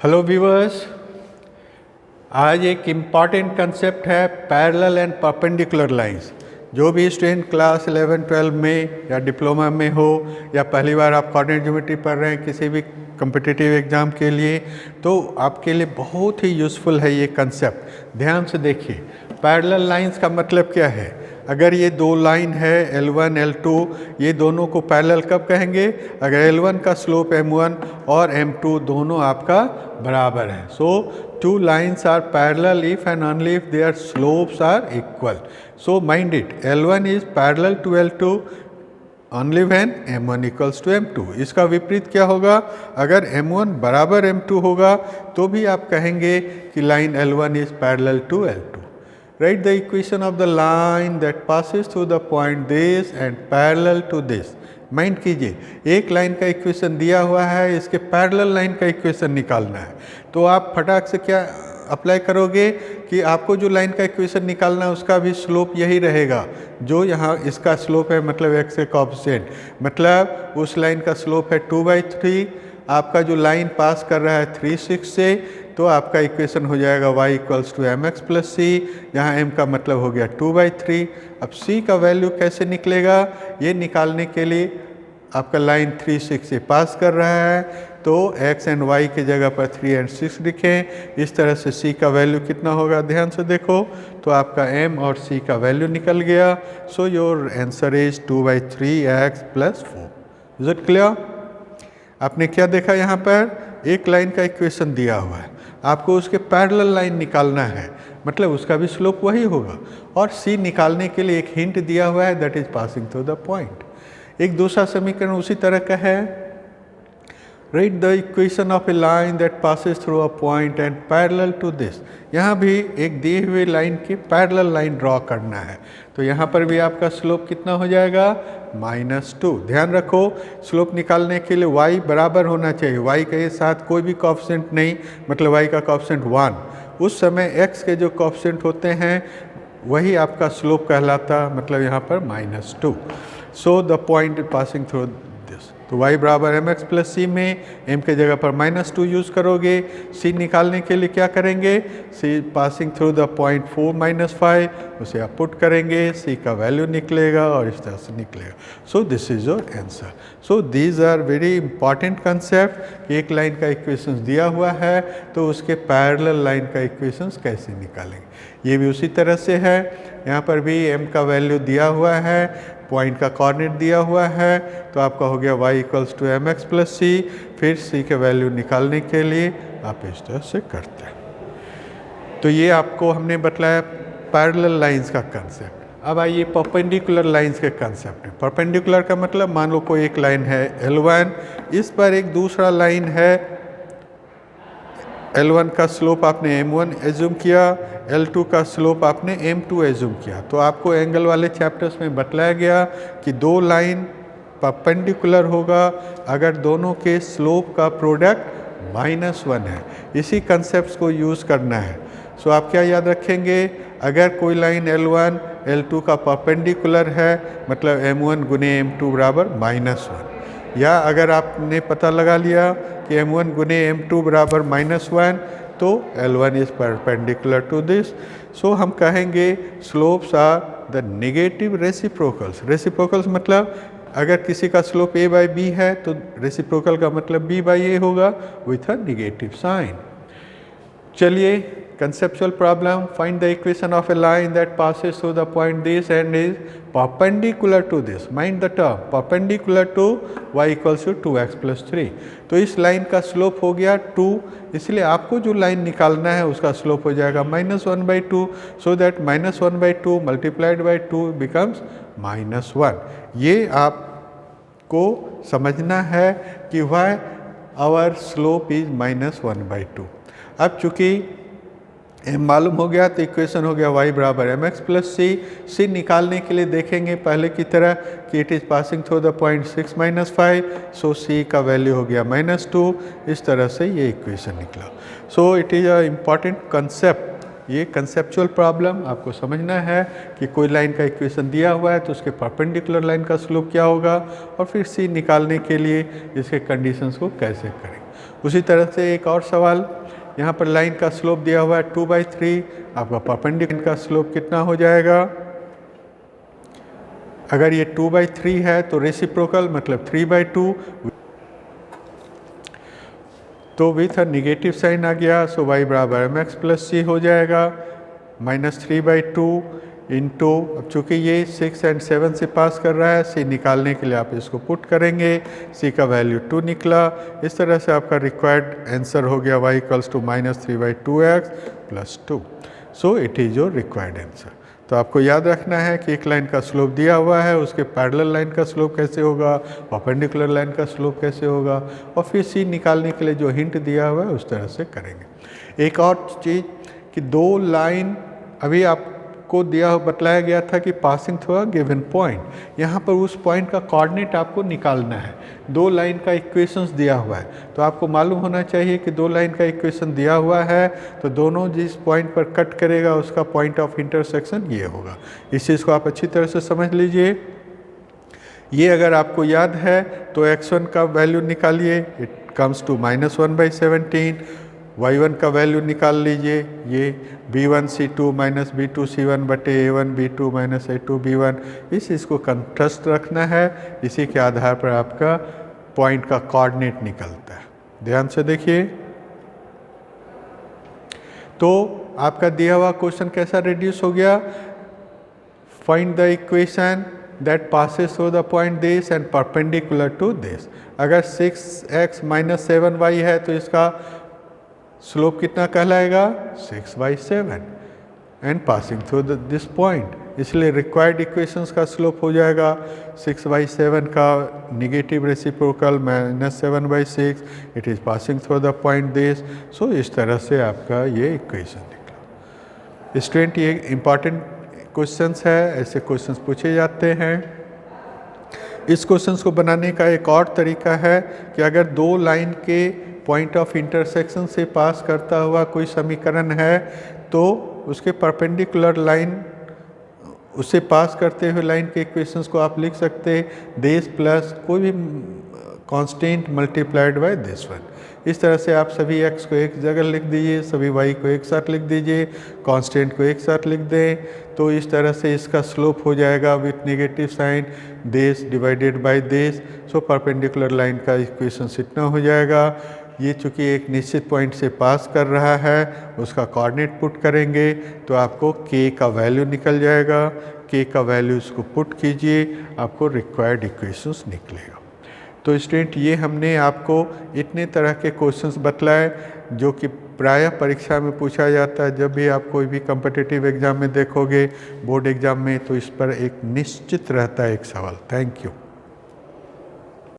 Hello viewers, आज एक important concept है पैरेलल एंड परपेंडिकुलर लाइंस। जो भी स्टूडेंट क्लास 11, 12 में या डिप्लोमा में हो या पहली बार आप कोऑर्डिनेट ज्योमेट्री पढ़ रहे हैं किसी भी कम्पिटिटिव एग्ज़ाम के लिए, तो आपके लिए बहुत ही यूज़फुल है ये कंसेप्ट। ध्यान से देखिए, पैरेलल लाइंस का मतलब क्या है। अगर ये दो लाइन है L1 L2, ये दोनों को पैरेलल कब कहेंगे? अगर L1 का स्लोप M1 और M2 दोनों आपका बराबर है। सो two lines are parallel if and only if their slopes are equal. So mind it, L1 is parallel to L2 only when M1 equals to M2. इसका विपरीत क्या होगा? अगर M1 बराबर M2 होगा तो भी आप कहेंगे कि line L1 is parallel to L2. Write the equation of the line that passes through the point this and parallel to this. Mind कीजिए, एक लाइन का इक्वेशन दिया हुआ है, इसके पैरेलल लाइन का इक्वेशन निकालना है। तो आप फटाक से क्या अप्लाई करोगे कि आपको जो लाइन का इक्वेशन निकालना है उसका भी स्लोप यही रहेगा जो यहाँ इसका स्लोप है, मतलब x के कोएफिशिएंट, मतलब उस लाइन का स्लोप है 2/3। आपका जो लाइन पास कर रहा है 3, 6 से, तो आपका इक्वेशन हो जाएगा y equals to mx plus c, जहाँ m का मतलब हो गया 2/3। अब c का वैल्यू कैसे निकलेगा, ये निकालने के लिए आपका लाइन 3, 6 से पास कर रहा है, तो x एंड y की जगह पर 3 और 6 लिखें। इस तरह से c का वैल्यू कितना होगा, ध्यान से देखो, तो आपका m और c का वैल्यू निकल गया। So your answer is 2/3x plus 4। Is it clear? आपने क्या देखा, यहाँ पर एक लाइन का इक्वेशन दिया हुआ है, आपको उसके पैरेलल लाइन निकालना है, मतलब उसका भी स्लोप वही होगा। और c निकालने के लिए एक हिंट दिया हुआ है, that is passing through the point. एक दूसरा समीकरण उसी तरह का है, write the equation of a line that passes through a point and parallel to this. यहाँ भी एक दी हुई लाइन की पैरेलल लाइन ड्रॉ करना है, तो यहाँ पर भी आपका स्लोप कितना हो जाएगा, -2। ध्यान रखो, स्लोप निकालने के लिए y बराबर होना चाहिए, y के साथ कोई भी कोएफिशिएंट नहीं, मतलब y का कोएफिशिएंट 1। उस समय x के जो कोएफिशिएंट होते हैं वही आपका स्लोप कहलाता, मतलब यहाँ पर -2। So the point passing through this, तो y बराबर mx प्लस c में m के जगह पर -2 यूज़ करोगे। c निकालने के लिए क्या करेंगे, c passing through the point 4 - 5, उसे आप पुट करेंगे, c का वैल्यू निकलेगा और इस तरह से निकलेगा। So this is your answer. So these are very important concept. एक लाइन का इक्वेशंस दिया हुआ है तो उसके पैरेलल लाइन का इक्वेशंस कैसे निकालेंगे, ये भी उसी तरह से है। यहाँ पर भी m का वैल्यू दिया हुआ है, पॉइंट का कोऑर्डिनेट दिया हुआ है, तो आपका हो गया y equals to mx plus c। फिर c के वैल्यू निकालने के लिए आप इस तरह से करते हैं। तो ये आपको हमने बतलाया पैरेलल लाइंस का कंसेप्ट। अब आइए परपेंडिकुलर लाइंस के कंसेप्ट में। परपेंडिकुलर का मतलब, मान लो कोई एक लाइन है L1, इस पर एक दूसरा लाइन है, L1 का स्लोप आपने M1 एज्यूम किया, L2 का स्लोप आपने M2 एज्यूम किया। तो आपको एंगल वाले चैप्टर्स में बतलाया गया कि दो लाइन परपेंडिकुलर होगा अगर दोनों के स्लोप का प्रोडक्ट -1 है। इसी कंसेप्ट को यूज़ करना है। सो आप क्या याद रखेंगे, अगर कोई लाइन L1 L2 का परपेंडिकुलर है, मतलब M1 गुने M2 बराबर -1, या अगर आपने पता लगा लिया कि M1 गुने M2 बराबर -1, तो L1 is perpendicular to this. So हम कहेंगे slopes are the negative reciprocals. Reciprocals मतलब अगर किसी का स्लोप a/b है तो रेसिप्रोकल का मतलब b/a होगा विथ अ नेगेटिव साइन। चलिए, conceptual problem, find the equation of a line that passes through the point this and is perpendicular to this. Mind the term, perpendicular to y equals to 2x plus 3. तो इस line का slope हो गया 2, इसलिए आपको जो line निकालना है उसका स्लोप हो जाएगा -1/2, so that -1/2 multiplied by 2 becomes -1। ये आपको समझना है कि why our slope is -1/2। अब चूँकि m मालूम हो गया तो इक्वेशन हो गया y बराबर mx प्लस c। c निकालने के लिए देखेंगे पहले की तरह कि it is passing through the point 6 - 5, so c का वैल्यू हो गया -2। इस तरह से ये इक्वेशन निकला। सो it is a important concept. ये कंसेप्चुअल प्रॉब्लम आपको समझना है कि कोई लाइन का इक्वेशन दिया हुआ है तो उसके परपेंडिकुलर लाइन का स्लोप क्या होगा, और फिर c निकालने के लिए इसके कंडीशंस को कैसे करें। उसी तरह से एक और सवाल, यहाँ पर लाइन का स्लोप दिया हुआ है 2/3, आपका परपेंडिकुलर का स्लोप कितना हो जाएगा? अगर ये 2/3 है तो रेसिप्रोकल मतलब 3/2, तो विथ अ निगेटिव साइन आ गया, सो y बराबर mx प्लस c हो जाएगा, -3/2 इंटू, अब चूँकि ये 6 और 7 से पास कर रहा है, c निकालने के लिए आप इसको पुट करेंगे, c का वैल्यू 2 निकला। इस तरह से आपका रिक्वायर्ड आंसर हो गया y equals to -3/2x plus 2। So it is your required answer. तो आपको याद रखना है कि एक लाइन का स्लोप दिया हुआ है, उसके पैरेलल लाइन का स्लोप कैसे होगा, परपेंडिकुलर लाइन का स्लोप कैसे होगा, और फिर सी निकालने के लिए जो हिंट दिया हुआ है उस तरह से करेंगे। एक और चीज़ कि दो लाइन अभी आपको बतलाया गया था कि passing through a given point, यहाँ पर उस पॉइंट का कोऑर्डिनेट आपको निकालना है। दो लाइन का इक्वेशंस दिया हुआ है, तो आपको मालूम होना चाहिए कि दो लाइन का इक्वेशन दिया हुआ है तो दोनों जिस पॉइंट पर कट करेगा उसका पॉइंट ऑफ इंटरसेक्शन ये होगा। इस चीज़ को आप अच्छी तरह से समझ लीजिए। ये अगर आपको याद है तो x1 का वैल्यू निकालिए, इट कम्स टू -1/17, y1 का वैल्यू निकाल लीजिए, ये b1c2 माइनस b2c1 बटे a1 b2 minus a2 b1, इस चीज़ को कंट्रास्ट रखना है, इसी के आधार पर आपका पॉइंट का कोऑर्डिनेट निकलता है। ध्यान से देखिए, तो आपका दिया हुआ क्वेश्चन कैसा रिड्यूस हो गया? Find the equation that passes through the point this and perpendicular to this. अगर 6x माइनस 7y है तो इसका स्लोप कितना कहलाएगा? 6/7 and passing through this point, इसलिए रिक्वायर्ड इक्वेशंस का स्लोप हो जाएगा 6/7 का negative reciprocal -7/6, it is passing through the point this. So इस तरह से आपका ये इक्वेशन निकला। स्टूडेंट, ये इम्पॉर्टेंट क्वेश्चंस है, ऐसे क्वेश्चंस पूछे जाते हैं। इस क्वेश्चंस को बनाने का एक और तरीका है कि अगर दो लाइन के पॉइंट ऑफ इंटरसेक्शन से पास करता हुआ कोई समीकरण है तो उसके परपेंडिकुलर लाइन, उससे पास करते हुए लाइन के इक्वेशंस को आप लिख सकते हैं दिस प्लस कोई भी constant multiplied by this one. इस तरह से आप सभी x को एक जगह लिख दीजिए, सभी y को एक साथ लिख दीजिए, कांस्टेंट को एक साथ लिख दें, तो इस तरह से इसका स्लोप हो जाएगा with negative sign this divided by this. So perpendicular line का इक्वेशन इतना हो जाएगा। ये चूँकि एक निश्चित पॉइंट से पास कर रहा है, उसका कोऑर्डिनेट पुट करेंगे तो आपको k का वैल्यू निकल जाएगा। k का वैल्यू इसको पुट कीजिए, आपको रिक्वायर्ड इक्वेशंस निकलेगा। तो स्टूडेंट, ये हमने आपको इतने तरह के क्वेश्चंस बतलाए जो कि प्रायः परीक्षा में पूछा जाता है। जब भी आप कोई भी कॉम्पिटिटिव एग्ज़ाम में देखोगे, बोर्ड एग्ज़ाम में, तो इस पर एक निश्चित रहता है एक सवाल। Thank you.